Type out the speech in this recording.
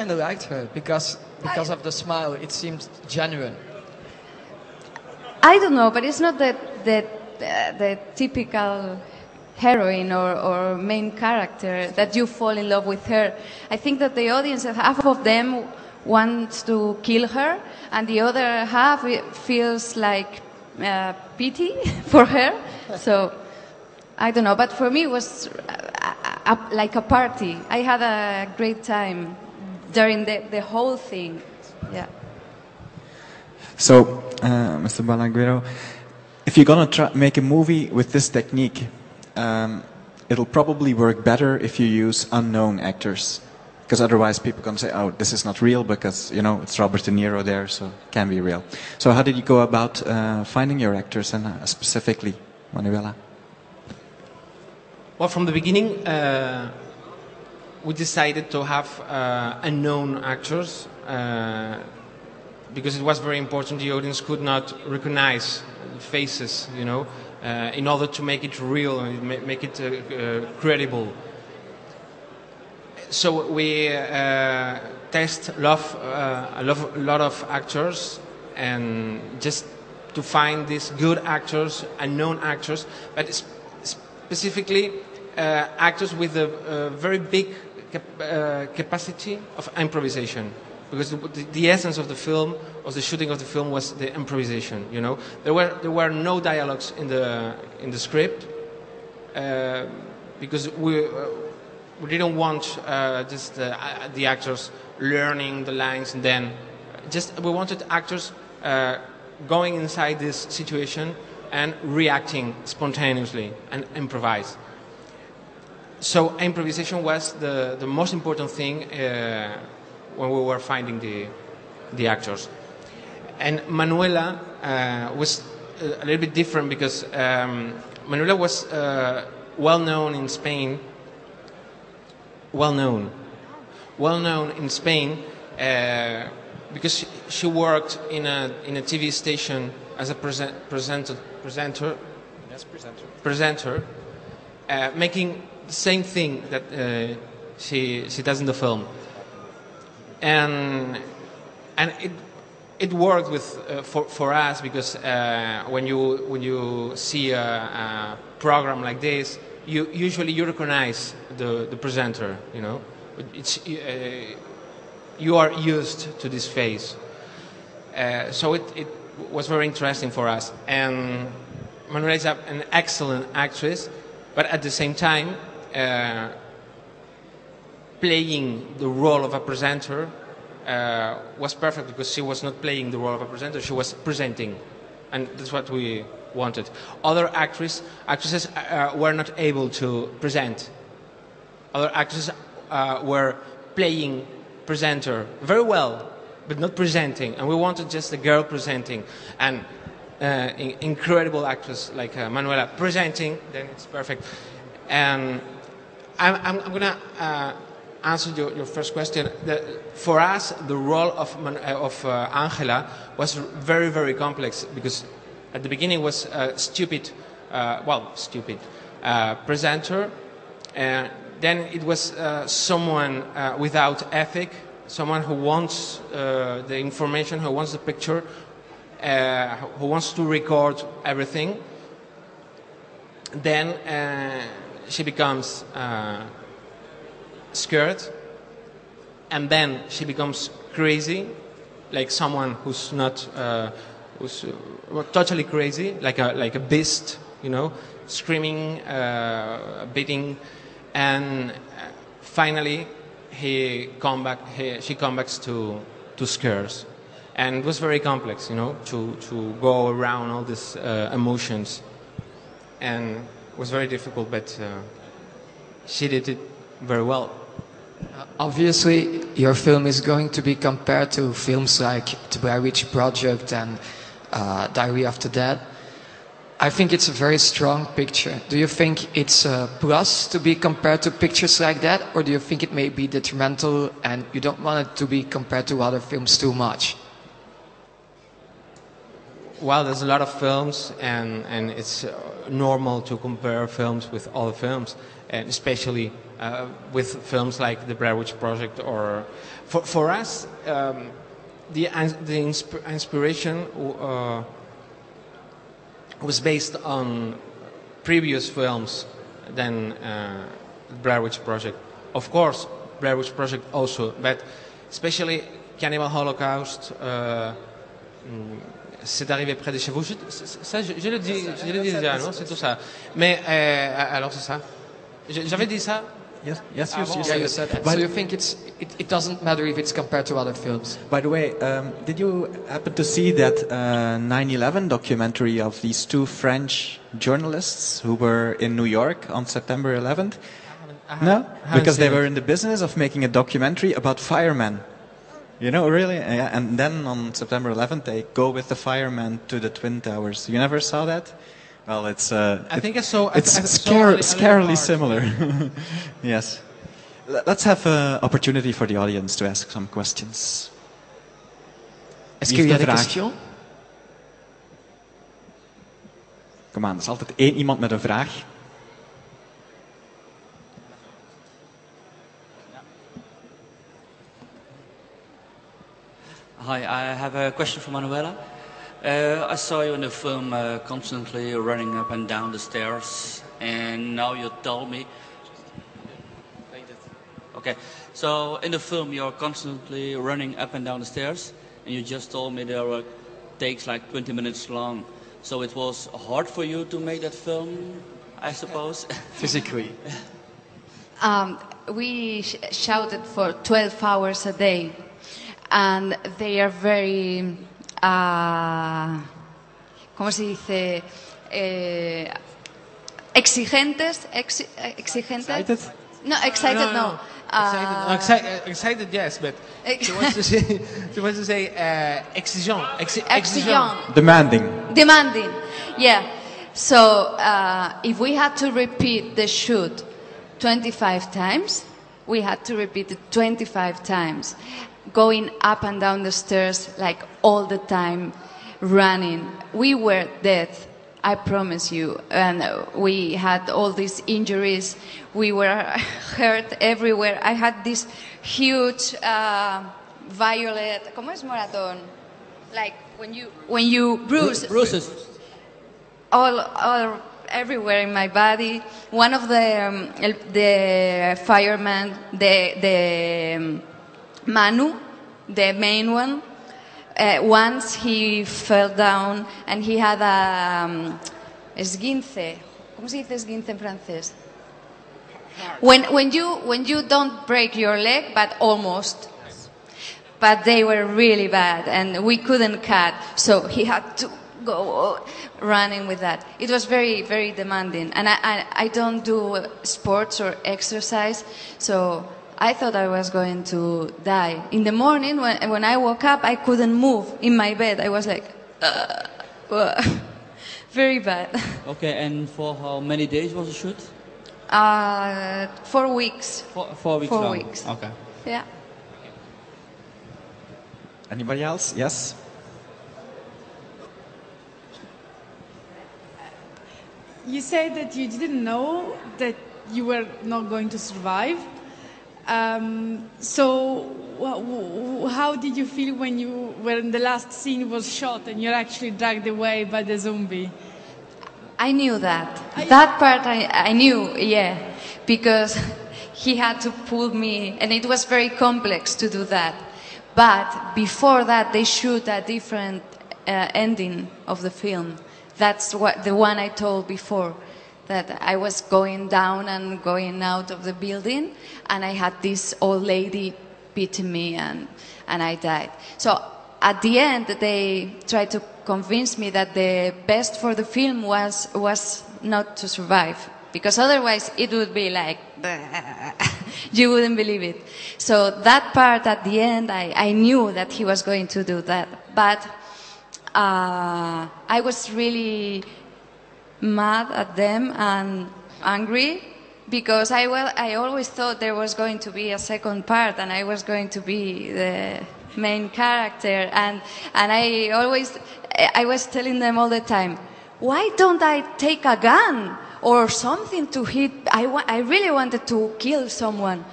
kind of liked her because of the smile. It seemed genuine. I don't know, but it's not the typical heroine or main character that you fall in love with her. I think that the audience, half of them wants to kill her, and the other half feels like pity for her. So I don't know, but for me it was like a party. I had a great time during the whole thing. Yeah. So, Mr. Balaguero, if you're gonna make a movie with this technique, it'll probably work better if you use unknown actors, because otherwise people can say, "Oh, this is not real," because you know it's Robert De Niro there, so it can be real. So, how did you go about finding your actors, and specifically Manuela? Well, from the beginning, we decided to have unknown actors. Because it was very important, the audience could not recognize faces, you know, in order to make it real and make it credible. So we test a lot of actors, and just to find these good actors, unknown actors, but specifically actors with a very big capacity of improvisation. Because the essence of the film, of the shooting of the film, was the improvisation. You know, there were no dialogues in the script because we didn't want just the actors learning the lines, and then we wanted actors going inside this situation and reacting spontaneously and improvise. So improvisation was the most important thing. When we were finding the actors. And Manuela was a little bit different because Manuela was well known in Spain. Well known in Spain because she worked in a TV station as a presenter, making the same thing that she does in the film. And it worked for us because when you see a program like this, usually you recognize the presenter. You know, you are used to this face, so it was very interesting for us. And Manuela is an excellent actress, but at the same time. Playing the role of a presenter was perfect because she was not playing the role of a presenter, she was presenting, and that's what we wanted. Other actresses were not able to present. Other actresses were playing presenter very well, but not presenting, and we wanted just a girl presenting, and incredible actress like Manuela presenting, then it's perfect. And I'm gonna answer your first question. For us, the role of Angela was very, very complex because at the beginning it was a stupid presenter. Then it was someone without ethic, someone who wants the information, who wants the picture, who wants to record everything. Then she becomes scared, and then she becomes crazy, like someone who's not, who's totally crazy, like a beast, you know, screaming, beating, and finally she comes back to scares, and it was very complex, you know, to go around all these emotions, and it was very difficult, but she did it very well. Obviously, your film is going to be compared to films like The Blair Witch Project and Diary of the Dead. I think it's a very strong picture. Do you think it's a plus to be compared to pictures like that, or do you think it may be detrimental and you don't want it to be compared to other films too much? Well, there's a lot of films, and it's normal to compare films with other films, and especially with films like the Blair Witch Project, or for us, the inspiration was based on previous films than Blair Witch Project. Of course, Blair Witch Project also, but especially Cannibal Holocaust. C'est arrivé près de chez vous. Ça, je le dis déjà, non? C'est tout ça. Mais alors c'est ça. J'avais dit ça. Yes, Yeah, you said that. So you think it doesn't matter if it's compared to other films? By the way, did you happen to see that 9/11 documentary of these two French journalists who were in New York on September 11th? No? Because they were in the business of making a documentary about firemen. You know, really? And then on September 11th, they go with the firemen to the Twin Towers. You never saw that? Well, it's I think I saw. scarily similar. Yes. Let's have an opportunity for the audience to ask some questions. Est-ce qu'il y a des vraag? questions? Kom aan, er is altijd één iemand met een vraag. Hi, I have a question for Manuela. I saw you in the film constantly running up and down the stairs, and now you told me. Okay, so in the film you're constantly running up and down the stairs, and you just told me there were takes like 20 minutes long. So it was hard for you to make that film, I suppose. Physically. We shouted for 12 hours a day. And they are very, ¿cómo se dice? Exigentes. Exigentes. Excited? No, excited no. Excited, yes, but she wants to say exigeant. Exigeant. Demanding. Demanding. Yeah. So if we had to repeat the shoot 25 times, we had to repeat it 25 times. Going up and down the stairs like all the time, running. We were dead, I promise you. And we had all these injuries. We were hurt everywhere. I had this huge violet, ¿cómo es moratón? Like when you bruise. Bruises. All everywhere in my body. One of the firemen, the Manu, the main one, once he fell down and he had a esguince. ¿Cómo se dice esguince en francés? When you don't break your leg, but almost. But they were really bad and we couldn't cut, so he had to go running with that. It was very, very demanding, and I don't do sports or exercise, so I thought I was going to die. In the morning, when I woke up, I couldn't move in my bed. I was like, very bad. Okay, and for how many days was the shoot? 4 weeks. 4 weeks 4 long. weeks. Okay. Yeah. Anybody else? Yes? You said that you didn't know that you were not going to survive. So how did you feel when the last scene was shot and you're actually dragged away by the zombie? I knew that. That part I knew, yeah, because he had to pull me, and it was very complex to do that. But before that, they shoot a different ending of the film. That's the one I told before, that I was going down and going out of the building, and I had this old lady beating me, and I died. So at the end, they tried to convince me that the best for the film was not to survive, because otherwise it would be like, you wouldn't believe it. So that part at the end, I knew that he was going to do that. But I was really mad at them and angry, because I always thought there was going to be a second part and I was going to be the main character, and I was telling them all the time, why don't I take a gun or something to hit. I really wanted to kill someone.